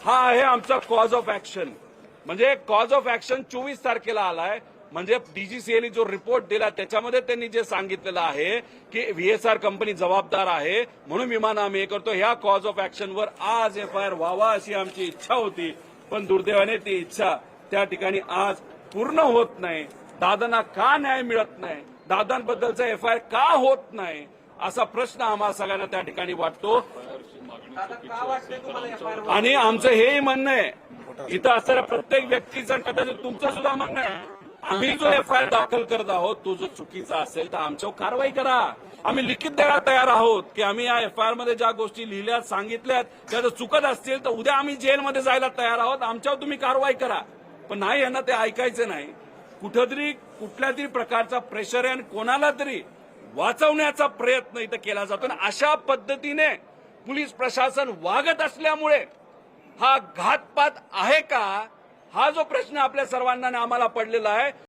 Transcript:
हा आहे आमचा कॉज ऑफ ऍक्शन. म्हणजे कॉज ऑफ ऍक्शन 24 तारखेला आलाय. म्हणजे डीजीसीएने जो रिपोर्ट दिला त्याच्यामध्ये त्यांनी जे सांगितलेलं आहे की व्हीएसआर कंपनी जबाबदार आहे म्हणून विमान आम्ही हे करतो. ह्या कॉज ऑफ ऍक्शनवर आज एफआयआर व्हावा अशी आमची इच्छा होती, पण दुर्दैवाने ती इच्छा त्या ठिकाणी आज पूर्ण होत नाही. दादांना का न्याय मिळत नाही, दादांबद्दलचा एफआयआर का होत नाही असा प्रश्न आम्हाला सगळ्यांना त्या ठिकाणी वाटतो. आणि आमचं हेही म्हणणं आहे, इथं असणाऱ्या प्रत्येक व्यक्तीचं कदाचित तुमचं सुद्धा म्हणणं आहे, आम्ही जो एफआयआर दाखल करत आहोत तो जो चुकीचा असेल तर आमच्यावर कारवाई करा. आम्ही लिखित द्यायला तयार आहोत की आम्ही या एफआयआर मध्ये ज्या गोष्टी लिहिल्यात सांगितल्यात त्या जर चुकत असतील तर उद्या आम्ही जेलमध्ये जायला तयार आहोत. आमच्यावर तुम्ही कारवाई करा. पण नाही, यांना ते ऐकायचं नाही. कुठंतरी कुठल्या तरी प्रकारचा प्रेशर आहे आणि कोणाला तरी वाचवण्याचा प्रयत्न इथं केला जातो. आणि अशा पद्धतीने पोलीस प्रशासन वागत असल्यामुळे हा घातपात आहे का, हा जो प्रश्न आपल्या सर्वांना आम्हाला पडलेला आहे.